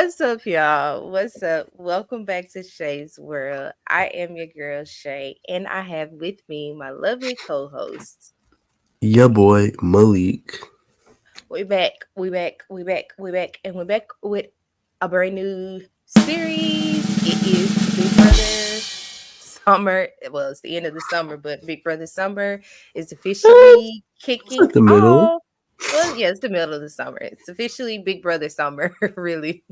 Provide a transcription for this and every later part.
What's up, y'all? What's up? Welcome back to Shay's World. I am your girl, Shay, and I have with me my lovely co host. Yeah, boy, Malik. We back, we back, we back, we back, and we're back with a brand new series. It is Big Brother Summer. Well, it's the end of the summer, but Big Brother Summer is officially It's kicking like the middle. off. Well, yeah, it's the middle of the summer. It's officially Big Brother Summer, really.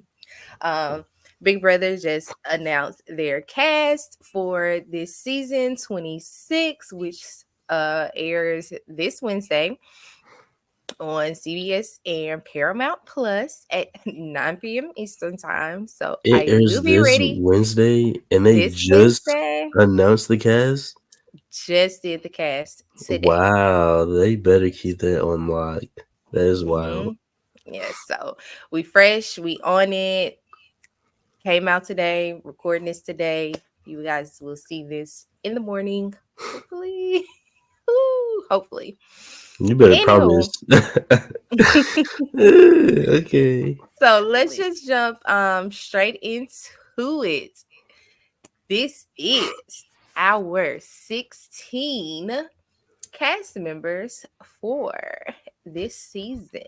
Um, Big Brother just announced their cast for this season 26, which airs this Wednesday on CBS and Paramount Plus at 9 p.m. Eastern Time. So It I will airs be this ready Wednesday, and they this just Wednesday. announced the cast. Just did the cast today. Wow, they better keep that on lock. That is hmm wild. Yeah, so we fresh, we on it. Came out today, recording this today. You guys will see this in the morning, hopefully. Ooh, hopefully. You better Anywho, promise. Okay. so let's just jump straight into it. This is our 16 cast members for this season.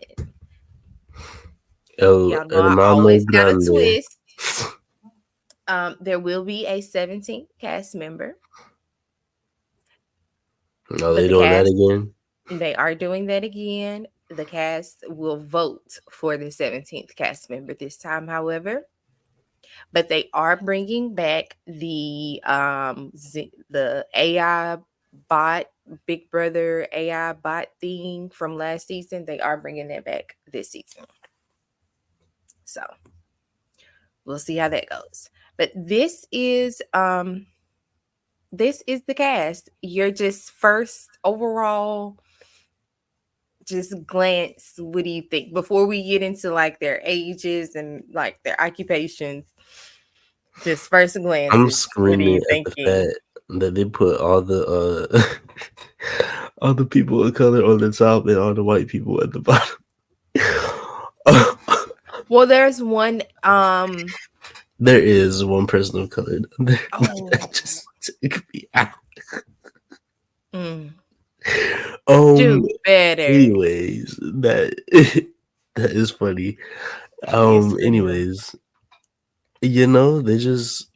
El Y'all know I hermano always got a grande. twist. There will be a 17th cast member, Are but they the doing that cast again? they are doing that again. The cast will vote for the 17th cast member this time, however, but they are bringing back the AI bot, Big Brother AI bot thing from last season. They are bringing that back this season. So, we'll see how that goes. But this is the cast. You're just first overall just glance, what do you think before we get into like their ages and like their occupations? Just first I'm glances, what are screaming you at the thinking? fact that they put all the all the people of color on the top and all the white people at the bottom. Well, there's one There is one person of color down there. oh That just took me out. mm, Um. do better. Anyways, that that is funny. Yes, for him. Anyways, they just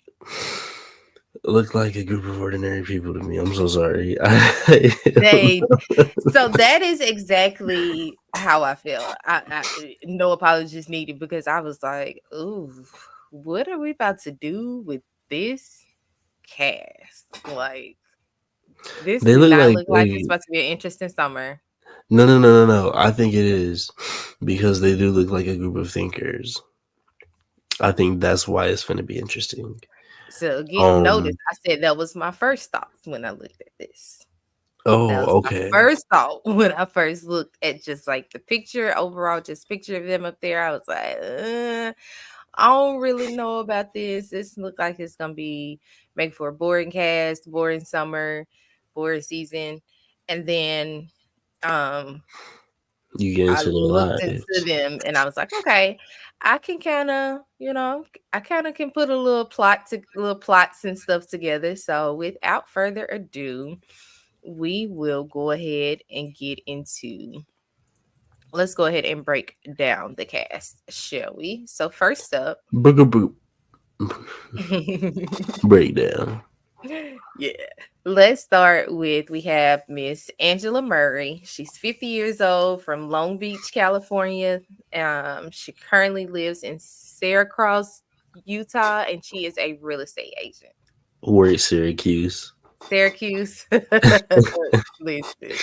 look like a group of ordinary people to me. I'm so sorry. They so that is exactly how I feel. No apologies needed because I was like, ooh, what are we about to do with this cast? Like, this They do look not like look like it's about to be an interesting summer. no, no, no, no, no. I think it is because they do look like a group of thinkers. I think that's why it's going to be interesting. So notice Um. I said that was my first thoughts when I looked at this. That Oh, was my okay. first thought when I first looked at just like the picture overall, just picture of them up there. I was like, I don't really know about this. This look like it's gonna be make for a boring cast, boring summer, boring season. And then um You get I into their looked into lives. them and I was like, okay, I can kind of, I kind of can put a little plots and stuff together. So without further ado, we will go ahead and get into let's go ahead and break down the cast, shall we? So first up, Boogaboo breakdown. yeah. Let's start with we have Miss Angela Murray. She's 50 years old from Long Beach, California. She currently lives in Syracuse, Utah, and she is a real estate agent. Word Syracuse. Syracuse. Listen.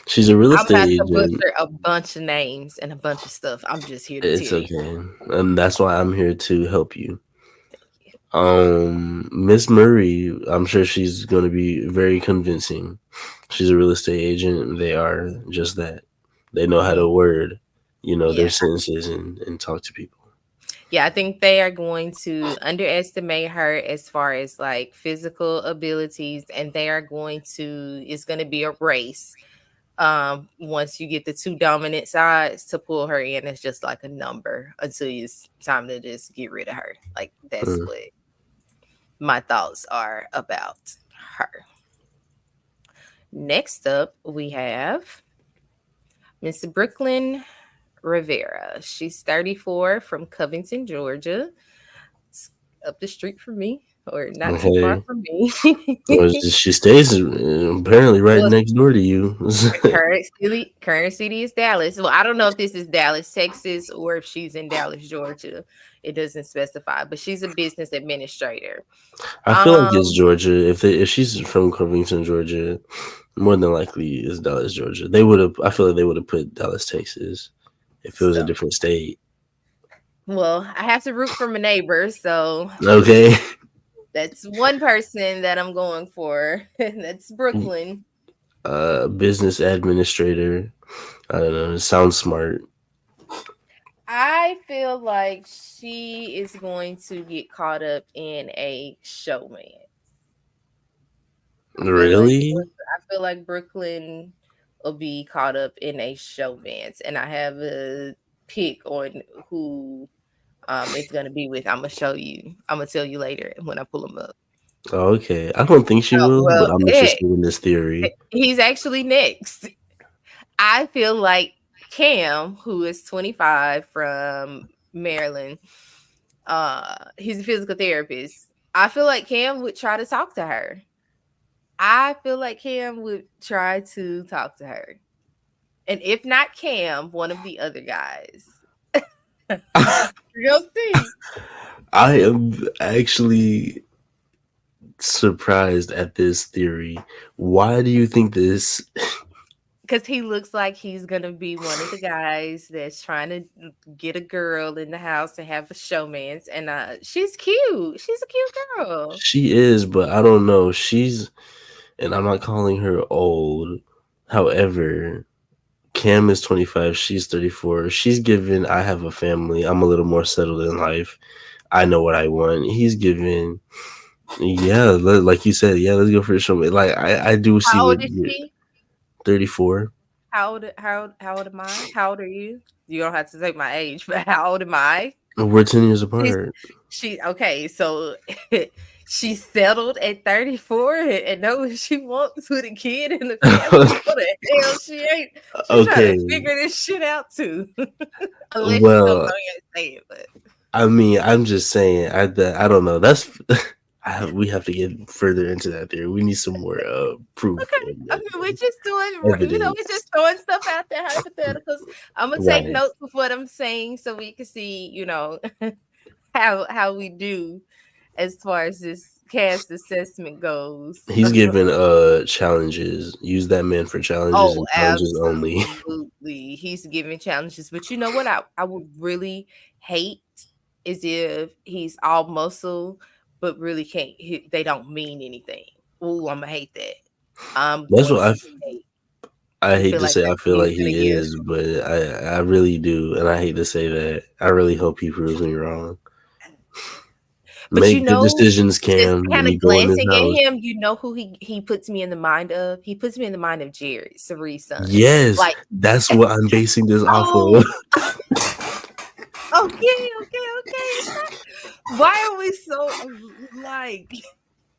She's a real I'm estate about to agent. butcher a bunch of names and a bunch of stuff. I'm just here to It's tell you. okay. And that's why I'm here to help you. Thank you. Miss Murray, I'm sure she's going to be very convincing. She's a real estate agent. They are just that. They know how Mm, to word, their yeah. sentences and talk to people. Yeah, I think they are going to underestimate her as far as like physical abilities, and they are going to, it's going to be a race Once you get the two dominant sides to pull her in, it's just like a number until it's time to just get rid of her. Like that's Mm. what my thoughts are about her. Next up, we have Miss Brooklyn Rivera. She's 34 from Covington, Georgia. It's up the street from me, or not too far Okay. from me. Well, she stays apparently right Well, next door to you. current city is Dallas. Well, I don't know if this is Dallas, Texas, or if she's in Dallas, Georgia. It doesn't specify, but she's a business administrator. I feel like it's Um, Georgia. If she's from Covington, Georgia, more than likely it's Dallas, Georgia. They would have. I feel like they would have put Dallas, Texas, if it was a so different state. well, I have to root for my neighbor, so Okay. that's one person that I'm going for. That's Brooklyn. Business administrator. I don't know. It sounds smart. I feel like she is going to get caught up in a showman. I feel like Really? I feel like Brooklyn will be caught up in a showmance, and I have a pick on who it's gonna be with. I'm gonna show you. I'm gonna tell you later when I pull them up. Okay. I don't think she Oh, will, well, but I'm interested in this theory. he's actually next. I feel like Cam, who is 25 from Maryland, he's a physical therapist. I feel like Cam would try to talk to her. I feel like Cam would try to talk to her. And if not Cam, one of the other guys. You'll see. I am actually surprised at this theory. Why do you think this? Because he looks like he's gonna be one of the guys that's trying to get a girl in the house and have a showmance. And she's cute. She's a cute girl. She is, but I don't know. And I'm not calling her old. However, Cam is 25. She's 34. She's given, I have a family. I'm a little more settled in life. I know what I want. He's given, yeah, like you said, yeah, let's go for a show. Like, I do see How what old is you're she? 34. How old am I? How old are you? You don't have to say my age, but how old am I? We're 10 years She's apart. she okay, so she settled at 34 and knows what she wants with a kid and a family. No, the hell she ain't. She trying to Okay. figure this shit out too. Unless she don't Well, know yet to say it, but I mean, I'm just saying. I don't know. That's we have to get further into that theory. We need some more proof okay. and I mean, we're just doing, we're evidence. just throwing stuff out there, hypotheticals. I'm gonna take Right. notes of what I'm saying so we can see, how we do as far as this cast assessment goes. He's given challenges. Use that man for challenges Oh, and challenges only. absolutely. He's giving challenges. But you know what I would really hate is if he's all muscle, but really they don't mean anything. Ooh, I'm gonna hate that. I'm That's going what to hate. I I hate feel to like say. I that's feel what like he's gonna he give. is, but I really do, and I hate to say that. I really hope he proves me wrong. But Make good decisions, just Cam. When kind you of go in this glancing at house. him, you know who he puts me in the mind of? He puts me in the mind of Jared, Cerie's son. Yes, Like, that's what I'm basing this off oh, of. okay. Why are we so like?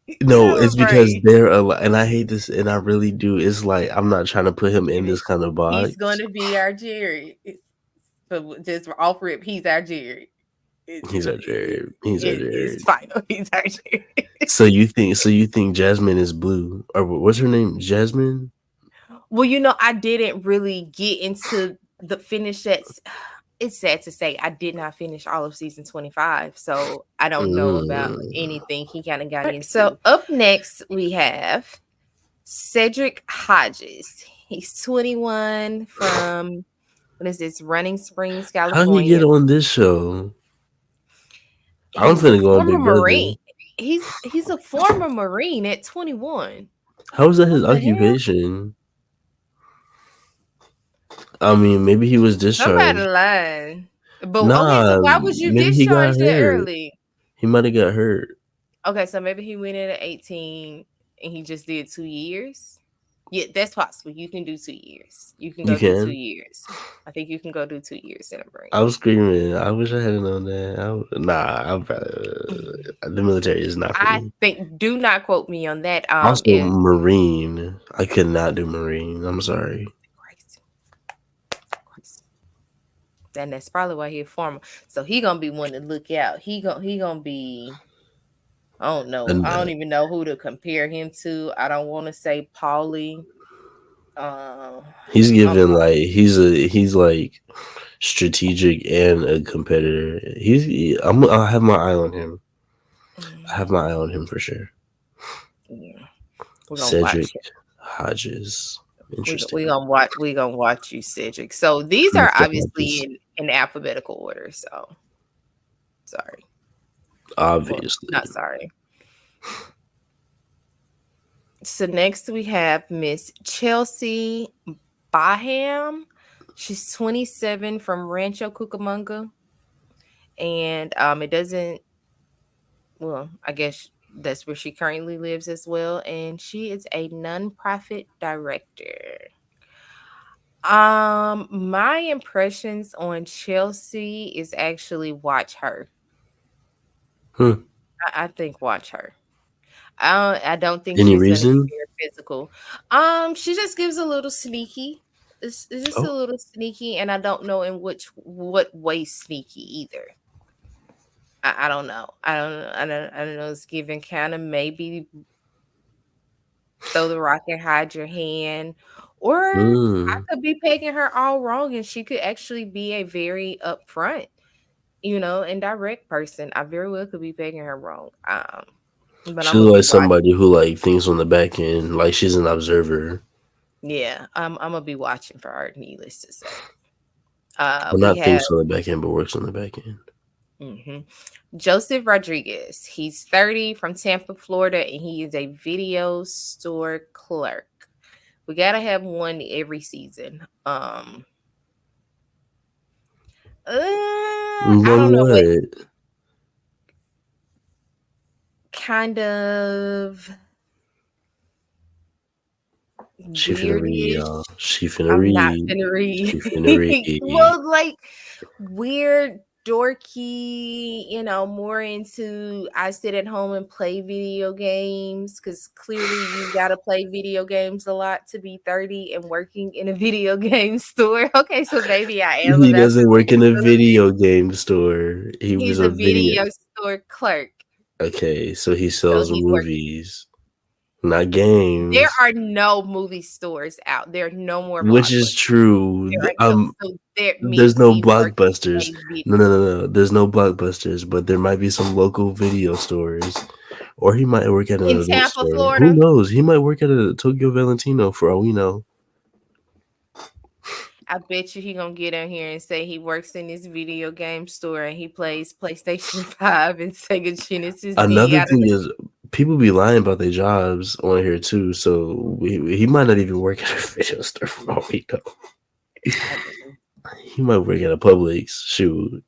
Get No, out of it's my because brain. they're a and I hate this, and I really do. It's like I'm not trying to put him in Get this it? kind of He's box. gonna be our Jerry. So just off rip, he's our Jerry. He's our Jared. He's our It's Jared. final. He's our Jerry. So you think Jasmine is blue, or what's her name? Jasmine. Well, I didn't really get into the finish that. It's sad to say I did not finish all of season 25, so I don't know about Mm. anything he kind of got into. So up next we have Cedric Hodges. He's 21 from what is this? Running Springs, How did he get California. on this show? I'm He's a finna go on former Big Brother. Marine. He's a former Marine at 21. How is that What his the hell? occupation? I mean, maybe he was Somebody discharged. lying. But okay, so Nah, why was you maybe he got discharged that hurt. early? He might have got hurt. Okay, so maybe he went in at 18 and he just did 2 years. Yeah, that's possible. You can do 2 years. You can You go do two can. years. I think you can go do 2 years in a I Marine. was screaming. I wish I had known that. Nah, the military is not for I me. think, do not quote me on that. Also, If Marine. I could not do Marine. I'm sorry. crazy, crazy. And that's probably why he a farmer. So he gonna be one to look out. He gonna be. I don't know. And I don't even know who to compare him to. I don't want to say Paulie. he's I don't given know. like he's like strategic and a competitor. I have my eye on him. I have my eye on him for sure. Yeah, we're gonna Cedric watch him. Hodges. We Interesting. gonna watch. We gonna watch you, Cedric. So these are Mr. obviously Hodges. in alphabetical order. So sorry. Well, Obviously. not sorry. So next we have Miss Chelsea Baham. She's 27 from Rancho Cucamonga, and it doesn't. Well, I guess that's where she currently lives as well, and she is a nonprofit director. My impressions on Chelsea is actually watch her. Hmm. I think watch her. I don't think Any she's gonna be reason? very physical. She just gives a little sneaky. It's just a Oh. little sneaky, and I don't know in what way sneaky either. I don't know. I don't know. It's giving kind of maybe throw the rock and hide your hand, or I Mm. could be pegging her all wrong, and she could actually be a very upfront, and direct person. I very well could be pegging her wrong. But I'm She's gonna be like watching. somebody who like thinks on the back end, like she's an observer. Yeah, I'm gonna be watching for her. Needless to say, Well, we not have thinks on the back end, but works on the back end. mhm, Joseph Rodriguez. He's 30 from Tampa, Florida, and he is a video store clerk. We gotta have one every season. I One don't know what what? kind of She finna read, weirdish. y'all. She finna I'm not read. gonna read. She finna read. Well, like weird, dorky, more into I sit at home and play video games because clearly you got to play video games a lot to be 30 and working in a video game store. Okay, so maybe I am He about to doesn't think work in it's a a little bit. video game store. He was He's a a video. video store clerk. Okay, so he So sells he works. movies, not There games, are no movie stores out. There are no more which Blockbusters. is true. There are no. So that There's means no he works blockbusters. a video. No, no, no, no. There's no blockbusters, but there might be some local video stores, or he might work at an In adult Tampa, store. Who Florida. knows? He might work at a Tokyo Valentino for all we know. I bet you he gonna get on here and say he works in this video game store and he plays PlayStation 5 and Sega Genesis Z Another out of thing the is, people be lying about their jobs on here too. So he might not even work at a video store for all we know. I mean, He might work at a Publix. Shoot,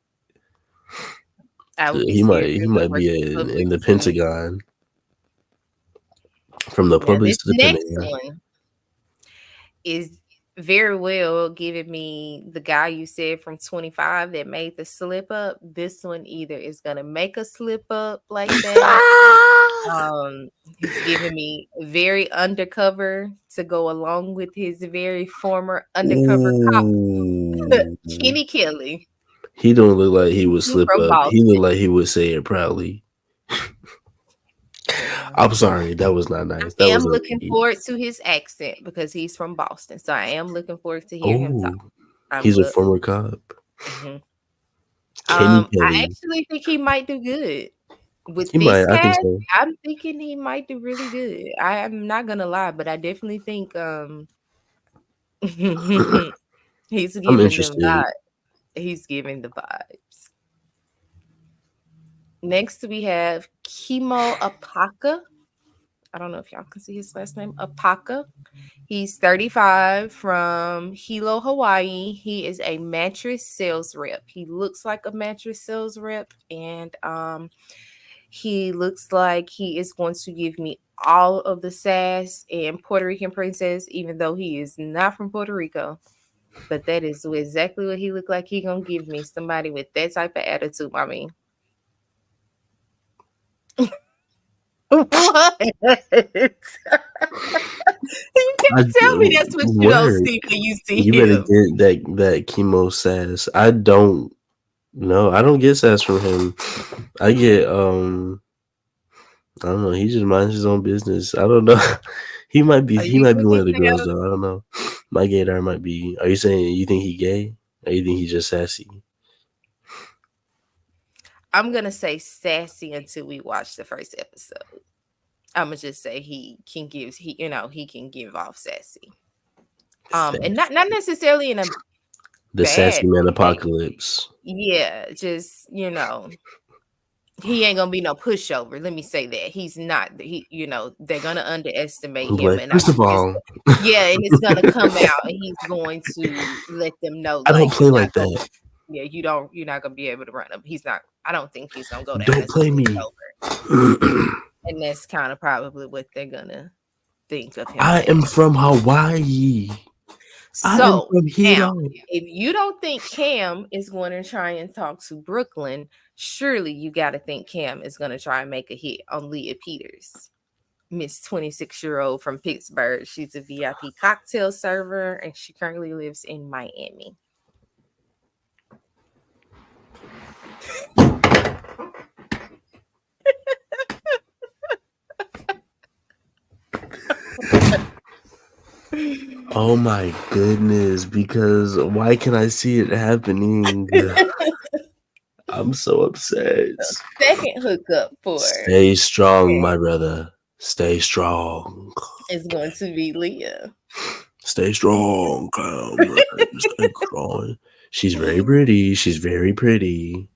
I would be he scared might for he him to might work be at in Publix the too. Pentagon. From the Now Publix this to the next Pentagon. one is very well giving me the guy you said from 25 that made the slip up. This one either is gonna make a slip up like that. He's giving me very undercover to go along with his very former undercover cop, Ooh. Kenny Kelly. He don't look like he would He's slip from up. He look Boston. like he would say it proudly. Yeah. I'm sorry, that was not nice. I That am was looking a forward to his accent because he's from Boston. So I am looking forward to hear him talk. oh. I'm He's a look. former cop. Mhm. Kenny I Kelly. actually think he might do good with He might. this I think cast. so. I'm thinking he might do really good. I am not gonna lie, but I definitely think he's I'm giving them interested. vibes. He's giving the vibes. Next we have Kimo Apaka. I don't know if y'all can see his last name, Apaka. He's 35 from Hilo, Hawaii. He is a mattress sales rep. He looks like a mattress sales rep, and He looks like he is going to give me all of the sass and Puerto Rican princess, even though he is not from Puerto Rico. But that is exactly what he looked like. He gonna give me somebody with that type of attitude. I mean, what? You I can't tell me that's what you don't word. see when you see You better him. get that chemo sass. I don't. No, I don't get sass from him. I get I don't know. He just minds his own business. I don't know. Are He you might be one cooking, of the girls Sam? though. I don't know. My gaydar might be. Are you saying you think he gay? Or you think he's just sassy? I'm gonna say sassy until we watch the first episode. I'm gonna just say he can give off sassy. And Sass. not necessarily in a The sassy bad man way. apocalypse. Yeah, just he ain't gonna be no pushover. Let me say that he's not. They're gonna underestimate him, But and I first of think it's all, yeah, and it's gonna come out, and he's going to let them know I don't like play you're not like gonna. that. Yeah, you're not gonna be able to run him. He's not. I don't think he's gonna go down Don't as a play me. pushover, and that's kind of probably what they're gonna think of him I am as. from Hawaii. I am So from now, Hilo. if you don't think Cam is going to try and talk to Brooklyn, surely you got to think Cam is going to try and make a hit on Leah Peters, Miss 26-year-old from Pittsburgh. She's a VIP cocktail server and she currently lives in Miami. Oh my goodness, because why can I see it happening? I'm so upset. Second hookup for Stay strong, Cam my brother. Stay strong. is going to be Leah. Stay strong, Cam. Stay strong. She's very pretty. She's very pretty.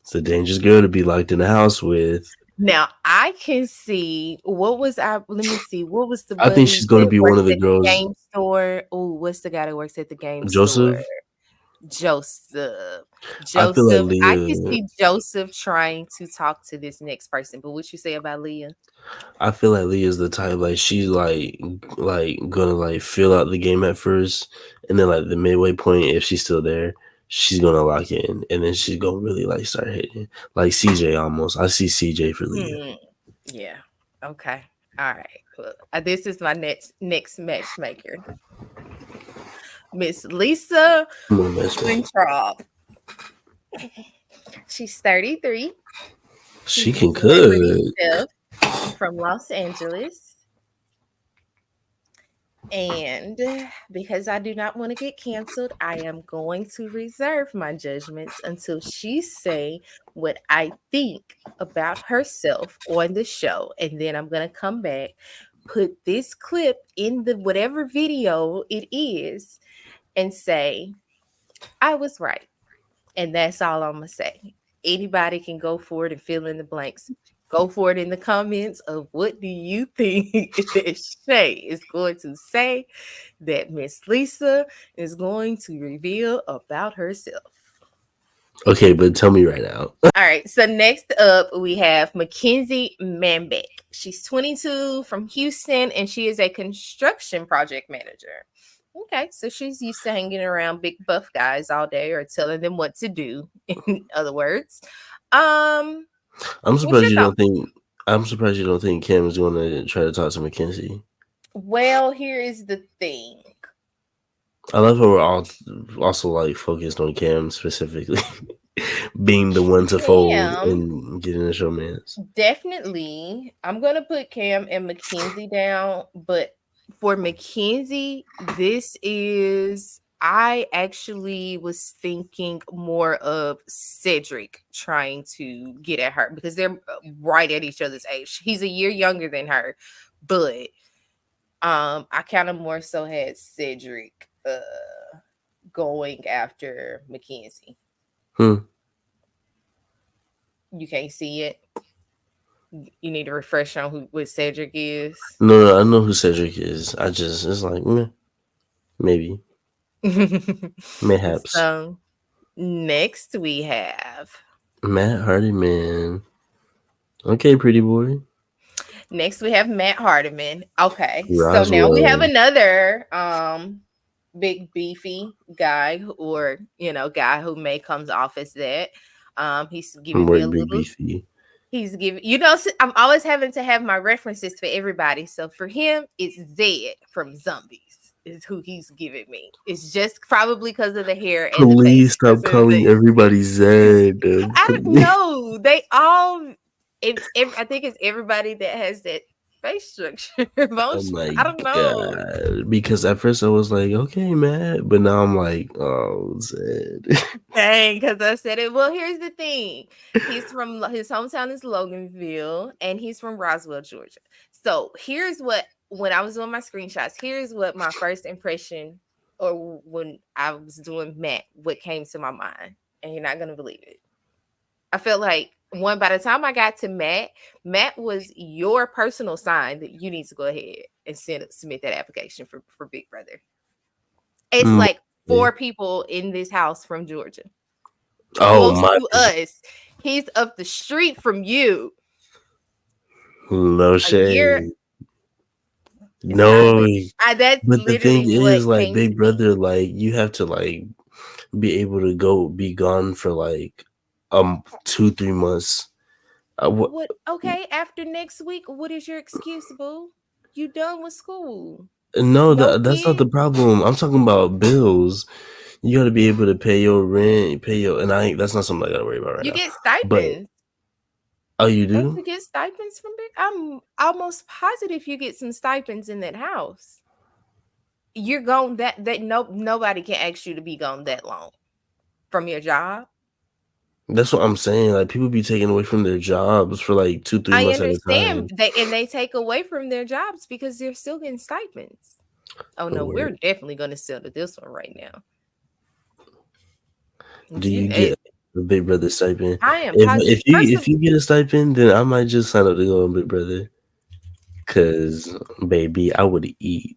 It's a dangerous girl to be locked in the house with. Now I can see let me see, what was the I think she's buddy going to that be one works of the at the girls. game store? Oh, what's the guy that works at the game store? Joseph. Joseph. I feel like Joseph. I can Leah. see Joseph trying to talk to this next person. But what you say about Leah? I feel like Leah's the type like she's like gonna like fill out the game at first, and then like the midway point, if she's still there, she's gonna lock in, and then she's gonna really like start hitting like CJ almost. I see CJ for Leah. Hmm. Yeah. Okay. All right. Well, this is my next matchmaker, Miss Lisa Come on, matchmake. Weintraub. She's 33. She She's a can celebrity cook. chef from Los Angeles. And because I do not want to get canceled, I am going to reserve my judgments until she say what I think about herself on the show. And then I'm going to come back, put this clip in the whatever video it is, and say, I was right. And that's all I'm going to say. Anybody can go for it and fill in the blanks. Go for it in the comments of what do you think that Shay is going to say that Miss Lisa is going to reveal about herself. Okay, but tell me right now. All right, so next up we have Mackenzie Manbeck. She's 22 from Houston and she is a construction project manager. Okay, so she's used to hanging around big buff guys all day or telling them what to do, in other words. Um, I'm what's surprised your you thought? don't think. I'm surprised you don't think Kim is going to try to talk to Mackenzie. Well, here is the thing. I love how we're all also like focused on Cam specifically being the one to fold Cam, and getting the showman's. definitely. I'm gonna put Cam and Mackenzie down, but for Mackenzie, this is I actually was thinking more of Cedric trying to get at her because they're right at each other's age. He's a year younger than her, but I kind of more so had Cedric going after Mackenzie. Hmm. You can't see it. You need to refresh on who what Cedric is. No, I know who Cedric is. I just it's like maybe, mayhaps. So next we have Matt Hardy, man. Okay, pretty boy. Next, we have Matt Hardiman. Okay, so now we have Roswell. another big beefy guy, or guy who may comes off as that. He's giving me a Word big little. beefy. He's giving, I'm always having to have my references for everybody. So for him, it's Zed from Zombies is who he's giving me. It's just probably because of the hair and the Please face. stop calling everybody Zed. I don't Please. know. They all. I think it's everybody that has that face structure. Oh Most. my I don't know. god. Because at first I was like, okay, Matt. But now I'm like, oh, Zed. Dang, because I said it. Well, here's the thing. His hometown is Loganville, and he's from Roswell, Georgia. So here's what when I was doing my screenshots. Here's what my first impression, or when I was doing Matt, what came to my mind, and you're not gonna believe it. I felt like by the time I got to Matt was your personal sign that you need to go ahead and submit that application for Big Brother. It's Mm, like four people in this house from Georgia, oh close my. to us. He's up the street from you. No A year shade. is not No. that's But the literally thing what is, like, came to Big me. Brother, like, you have to, like, be able to be gone for, like, 2-3 months. What? What Okay, after next week, what is your excuse, boo? You done with school. No, No that's not kid. the problem. I'm talking about bills. You got to be able to pay your rent, pay your, and I ain't, that's not something I got to worry about right You now. get But, stipends. oh, you Don't do? you get stipends from Big? I'm almost positive you get some stipends in that house. You're gone that nobody can ask you to be gone that long from your job. That's what I'm saying. Like, people be taken away from their jobs for like 2, 3 I months at a understand time. they take away from their jobs because they're still getting stipends. Oh Oh, no, we're word. definitely going to settle this one right now. Do You, you get a Big Brother stipend? I am If positive. if you First of if you get a stipend, then I might just sign up to go on Big Brother. Cause baby, I would eat.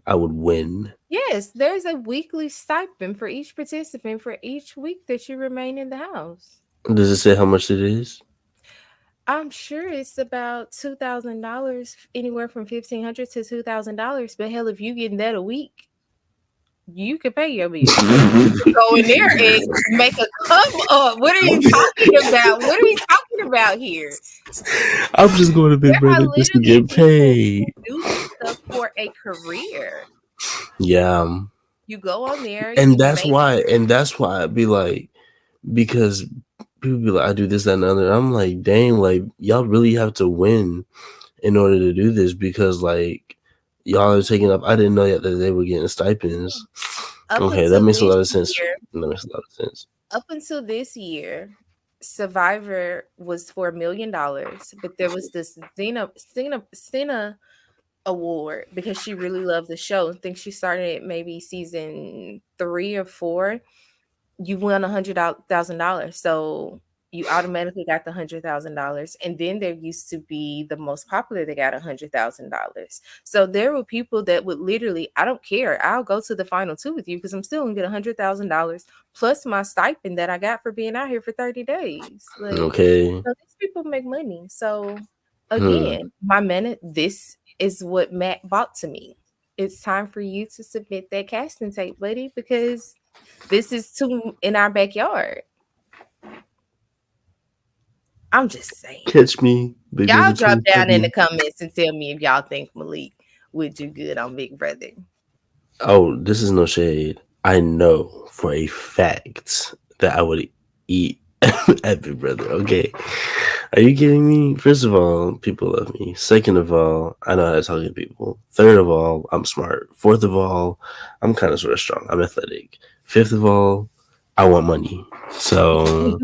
I would win. Yes, there's a weekly stipend for each participant for each week that you remain in the house. Does it say how much it is? I'm sure it's about $2,000, anywhere from 1,500 to $2,000. But hell, if you getting that a week, you can pay your bills. You can go in there and make a come up. What are you talking about? What are we talking about here? I'm just going to There Big are Brother just to literally get people who paid. do this stuff for a career. Yeah, You go on there, and you that's make why, I'd be like, because people be like, I do this, that, and the other. I'm like, dang, like y'all really have to win in order to do this because like y'all are taking up. I didn't know yet that they were getting stipends. up Okay, that until makes a this lot of sense. year. That makes a lot of sense. Up until this year, Survivor was for $1 million, but there was this Cena award because she really loved the show. I think she started maybe season 3 or 4. You won $100,000, so you automatically got the $100,000. And then there used to be the most popular that got $100,000. So there were people that would literally, I don't care, I'll go to the final two with you because I'm still gonna get $100,000 plus my stipend that I got for being out here for 30 days. Like, Okay. so these people make money. So Hmm. again, my minute, this is what Matt bought to me. It's time for you to submit that casting tape, buddy, because this is too in our backyard. I'm just saying. Catch me, Big Y'all Brother drop down in the 27. comments and tell me if y'all think Malik would do good on Big Brother. Oh, this is no shade. I know for a fact that I would eat at Big Brother. Okay. Are you kidding me? First of all, people love me. Second of all, I know how to talk to people. Third of all, I'm smart. Fourth of all, I'm kind of sort of strong. I'm athletic. Fifth of all, I want money. So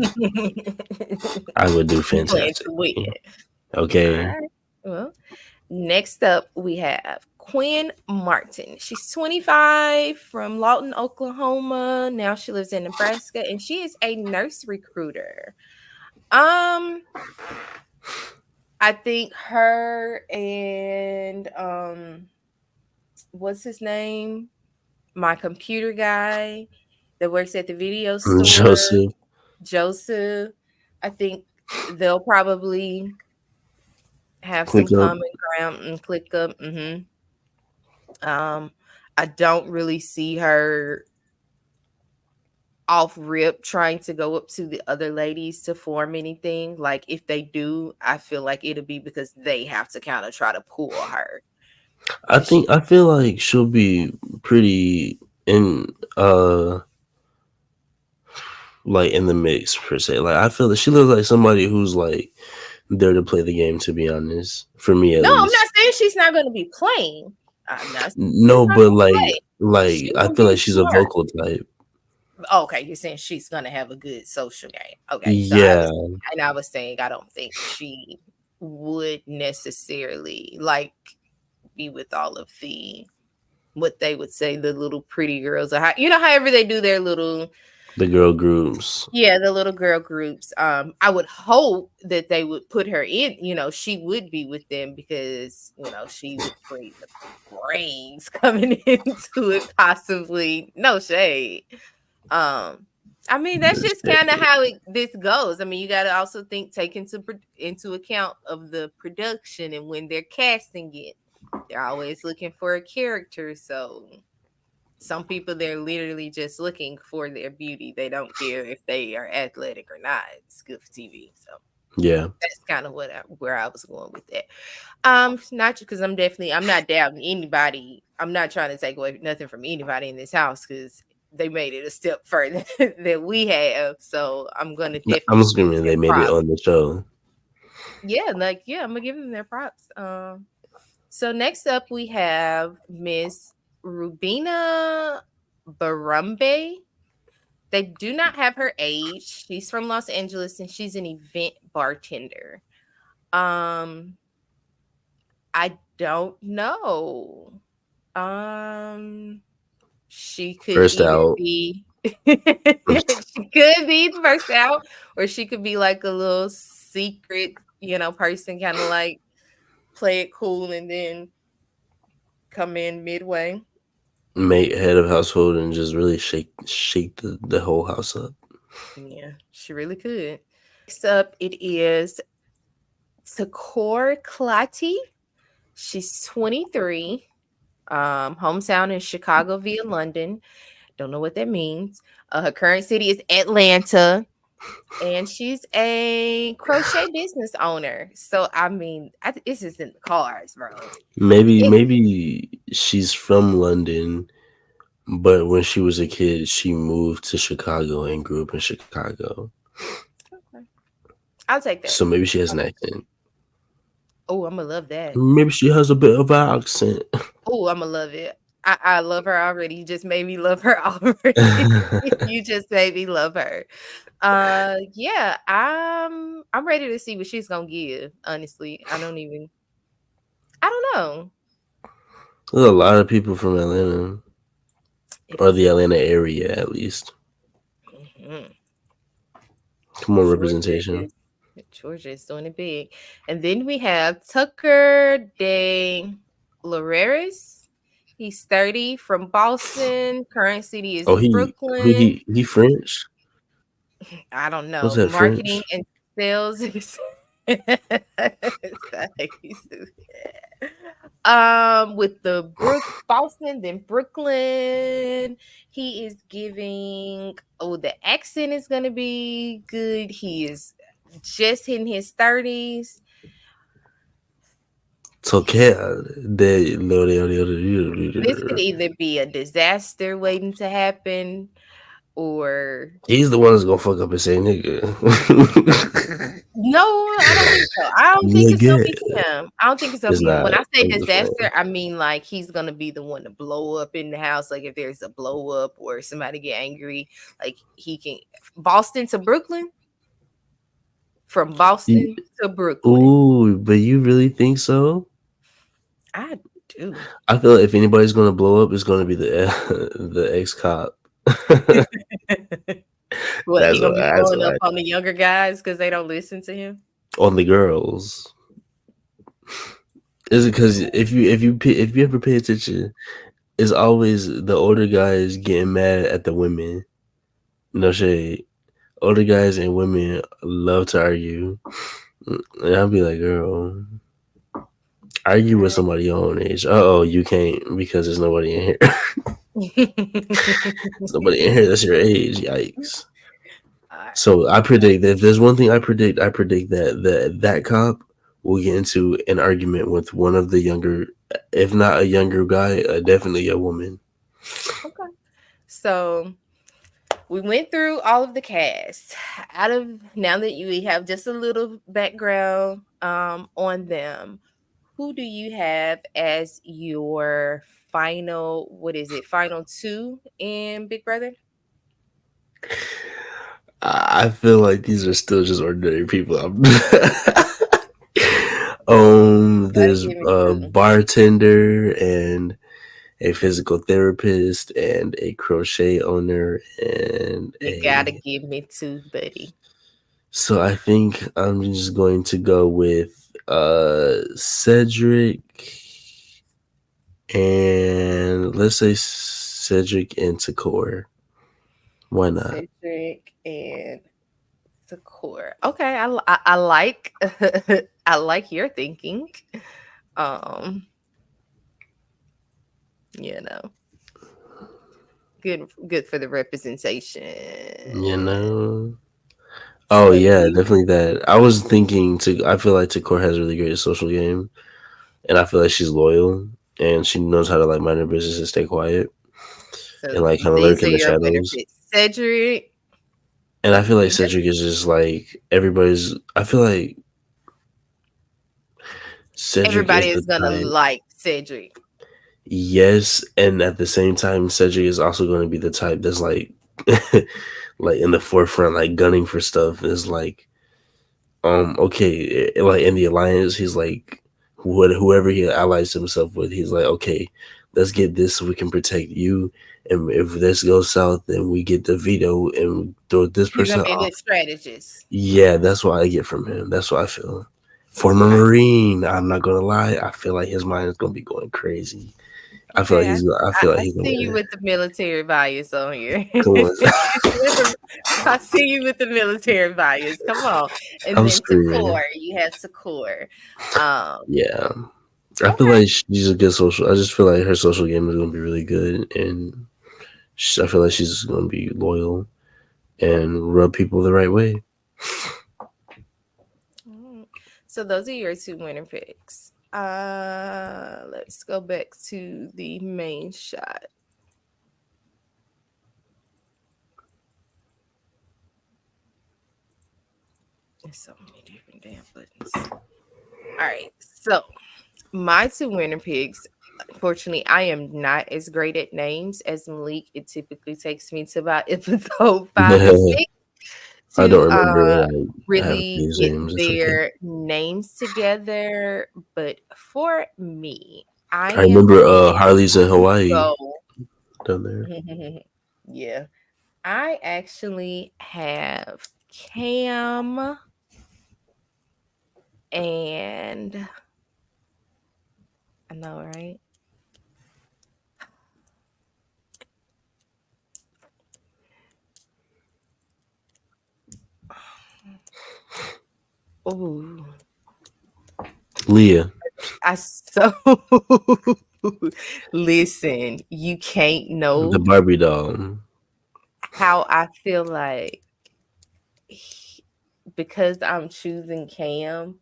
I would do You plan to win. fantastically. All Okay. right. Well, next up we have Quinn Martin. She's 25 from Lawton, Oklahoma. Now she lives in Nebraska and she is a nurse recruiter. Um, I think her and what's his name? My computer guy that works at the video store, Joseph. Joseph. I think they'll probably have some Click up. common ground and click up. Um, I don't really see her off rip trying to go up to the other ladies to form anything. Like if they do, I feel like it'll be because they have to kind of try to pull her because she. I feel like she'll be pretty in like in the mix per se. Like I feel that she looks like somebody who's like there to play the game. To be honest, for me at No, I'm not least. saying she's not going to be playing. I'm not saying she's No, not but going to play. like She's I going to feel like be she's a smart. vocal type. Okay, you're saying she's going to have a good social game. Okay, so Yeah, I was saying I don't think she would necessarily like be with all of the what they would say the little pretty girls or how however they do their little the girl groups. yeah the little girl groups. I would hope that they would put her in, she would be with them because she would bring the brains coming into it, possibly, no shade. um I mean, that's just kind of how this goes. I mean, you got to also take into account of the production, and when they're casting it, they're always looking for a character. So some people, they're literally just looking for their beauty. They don't care if they are athletic or not. It's good for TV. So Yeah, that's kind of where I was going with that. Not because I'm not doubting anybody. I'm not trying to take away nothing from anybody in this house because they made it a step further than we have. So I'm gonna I'm definitely give screaming. them They made it props. on the show. Yeah, like yeah, I'm gonna give them their props. So next up we have Miss Rubina Barumbe. They do not have her age. She's from Los Angeles and she's an event bartender. Um, I don't know. Um, she could First either out. be she could be first out, or she could be like a little secret, person, kind of like play it cool and then come in midway. Mate, head of household, and just really shake the whole house up. Yeah, she really could. Next up, it is Takor Klati. She's 23. Hometown is Chicago via London. Don't know what that means. Her current city is Atlanta, and she's a crochet business owner. So I mean, it's just in the cards, bro. It, Maybe she's from London, but when she was a kid, she moved to Chicago and grew up in Chicago. okay. I'll take that. So maybe she has an accent. Oh, I'm gonna love that. Maybe she has a bit of an accent. Oh, I'm gonna love it. I love her already. You just made me love her already. You just made me love her. Yeah, I'm ready to see what she's gonna give. Honestly, I don't know. There's a lot of people from Atlanta, It or is the a Atlanta area at least. mhm. Come on, Georgia representation. is Georgia is doing it big. And then we have Tucker de Loreris. He's 30 from Boston. Current city is Oh, Brooklyn. he French? I don't Was know. that Marketing French? and sales. With the Boston, then Brooklyn. He is giving. Oh, the accent is gonna be good. He is just in his 30s. So This could either be a disaster waiting to happen, or he's the one that's gonna fuck up and say nigga. no, I don't think so. I don't think it's gonna Nigga. be him. I don't think it's gonna It's be him. not. When I say I'm just disaster, playing. I mean like he's gonna be the one to blow up in the house. Like if there's a blow up or somebody get angry, like he can. Boston to Brooklyn, from You, Boston to Brooklyn. ooh, but you really think so? I do. I feel like if anybody's gonna blow up, it's gonna be the the ex cop. What, he gonna be That's blowing what up on the younger guys because they don't listen to him? on the girls. Is it because if you ever pay attention, it's always the older guys getting mad at the women. No shade. older guys and women love to argue. And I'll be like, girl, argue with somebody your own age. Oh, you can't because there's nobody in here. There's nobody in here that's your age. Yikes. Alright. So I predict that if there's one thing I predict that that cop will get into an argument with one of the younger, if not a younger guy, definitely a woman. Okay. So we went through all of the cast. Out of now that you have just a little background on them, who do you have as your final, what is it, final two in Big Brother? I feel like these are still just ordinary people. Gotta There's give me a two. bartender and a physical therapist and a crochet owner and You gotta a. give me two, buddy. So I think I'm just going to go with Cedric and let's say Cedric and Takor. Why not? Cedric and Sakura. Okay, I like I like your thinking. Um, you know, good for the representation. You know. Oh So yeah, you definitely that. I was thinking to. I feel like Takor has a really great social game, and I feel like she's loyal and she knows how to like mind her business and stay quiet so and like kind of these lurk are in the your shadows. benefits. Cedric, And I feel like you have Cedric is just like everybody's. I feel like Cedric is everybody the is gonna type. like Cedric. Yes, and at the same time, Cedric is also going to be the type that's like, like in the forefront, like gunning for stuff. Is like, okay, like in the alliance, he's like, whoever he allies himself with, he's like, okay, let's get this so we can protect you. And if this goes south, then we get the veto and throw this You're person gonna be a off. good strategist. Yeah, that's what I get from him. That's what I feel. Former Okay. Marine, I'm not gonna lie. I feel like his mind is gonna be going crazy. I feel like Okay, he's. I feel like I he's see you gonna with the military bias on here. come on. I see you with the military bias. Come on, and I'm then screaming. Takor, you have Takor. Um, Yeah, I feel okay, like she's a good social. I just feel like her social game is gonna be really good, and I feel like she's gonna be loyal and rub people the right way. mm, so those are your two winner picks. Let's go back to the main shot. There's so many different damn buttons. All right, so my two winner picks. Unfortunately, I am not as great at names as Malik. It typically takes me to about episode 5 or 6 I don't to remember like having really these get names. It's okay. their names together. But for me, I I am remember going Harley's in to Hawaii go. down there. Yeah, I actually have Cam and I know, right? Oh, Leah, I so listen. You can't the know Barbie doll. how I feel like he- because I'm choosing Cam.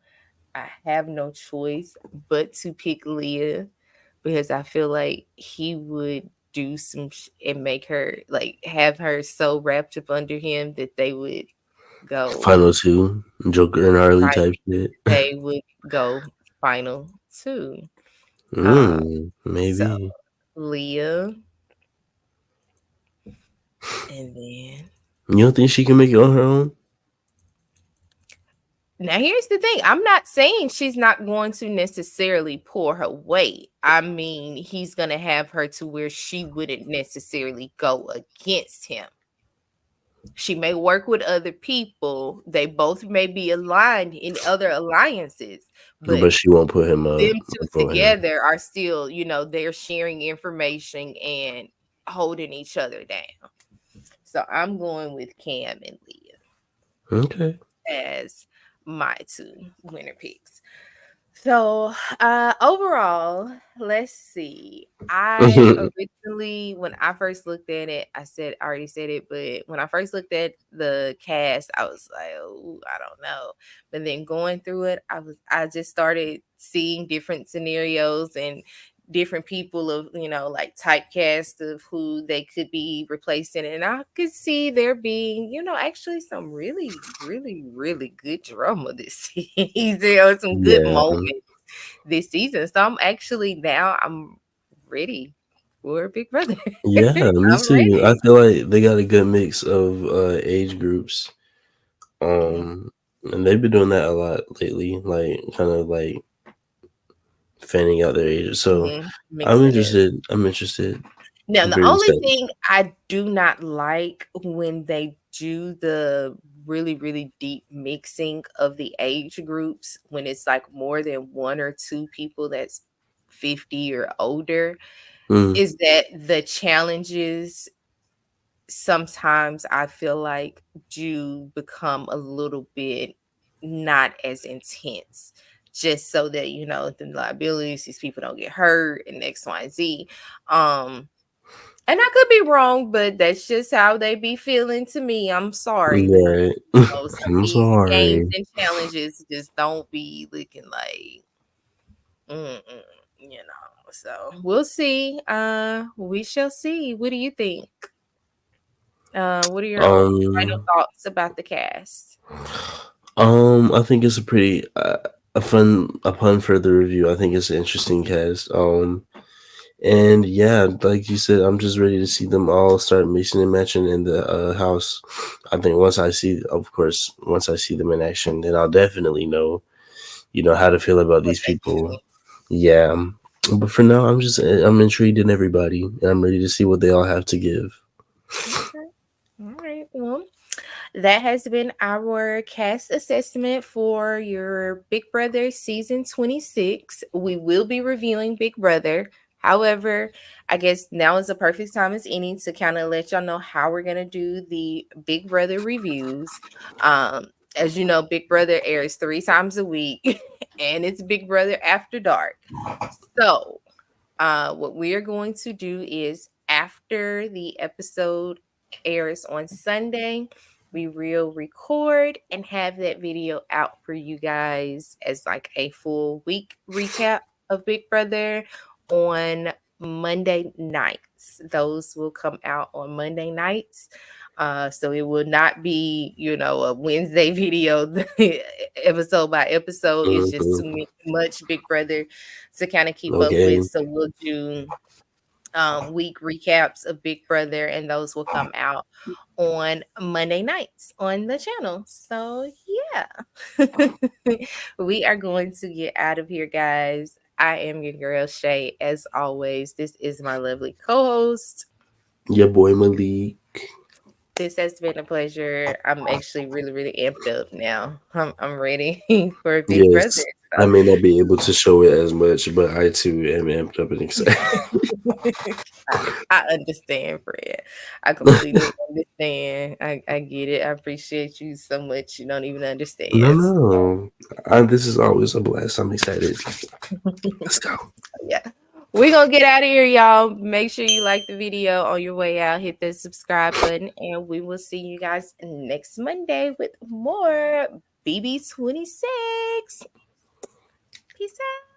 I have no choice but to pick Leah because I feel like he would do and make her like have her so wrapped up under him that they would go Final two, Joker and Harley right. type shit. They would go final two. Um, so Maybe. Leah, and then You don't think she can make it on her own? now here's the thing. I'm not saying she's not going to necessarily pull her weight. I mean, he's gonna have her to where she wouldn't necessarily go against him. She may work with other people. They both may be aligned in other alliances, but But she won't put him up them two for him. together are still, they're sharing information and holding each other down. So I'm going with Cam and Leah. Okay. as my two winner picks. So, overall, let's see. I originally, when I first looked at it, I already said it, but when I first looked at the cast, I was like, oh, I don't know. But then going through it, I just started seeing different scenarios and different people of, like typecast of who they could be replacing. And I could see there being, actually some really, really, really good drama this season, or some good Yeah. moments this season. So I'm ready for Big Brother. Yeah, me I'm too. I ready. feel like they got a good mix of age groups. Mm, Um, and they've been doing that a lot lately, like kind of like fanning out their ages. So I'm mixing it up. interested. I'm interested. Now, I'm the very only excited. thing I do not like when they do the really, really deep mixing of the age groups, when it's like more than one or two people that's 50 or older, Mm, is that the challenges sometimes I feel like do become a little bit not as intense, just so that the liabilities, these people don't get hurt and X, Y, and Z. Um, and I could be wrong, but that's just how they be feeling to me. I'm sorry, but right. some of I'm these games sorry. and challenges just don't be looking like, mm-mm, you know. So we'll see. We shall see. What do you think? What are your final Um, thoughts about the cast? I think it's a pretty a fun upon further review. I think it's an interesting cast. And yeah, like you said, I'm just ready to see them all start mixing and matching in the house. I think once I see them in action, then I'll definitely know, how to feel about What these they people. do? Yeah, but for now, I'm intrigued in everybody, and I'm ready to see what they all have to give. Okay. All right. Well, that has been our cast assessment for your Big Brother season 26. We will be reviewing Big Brother. However, I guess now is the perfect time as any to kind of let y'all know how we're going to do the Big Brother reviews. Um, as you know, Big Brother airs 3 times a week and it's Big Brother After Dark. So, what we are going to do is after the episode airs on Sunday, we will record and have that video out for you guys as like a full week recap of Big Brother on Monday nights. Those will come out on Monday nights. So it will not be, a Wednesday video episode by episode. It's just too Hmm. much Big Brother to kind of keep up with. Okay. So we'll do week recaps of Big Brother, and those will come out on Monday nights on the channel. So yeah, we are going to get out of here, guys. I am your girl Shay. As always, this is my lovely co-host. Your boy Malik. This has been a pleasure. I'm actually really, really amped up now. I'm ready for Big Brother. Yes, I may not be able to show it as much, but I too am amped up and excited. I understand, Fred. I completely understand. I get it. I appreciate you so much. You don't even No, understand. no. This is always a blast. I'm excited. Let's go. Yeah. We're going to get out of here, y'all. Make sure you like the video on your way out. Hit the subscribe button, and we will see you guys next Monday with more BB26. Peace out.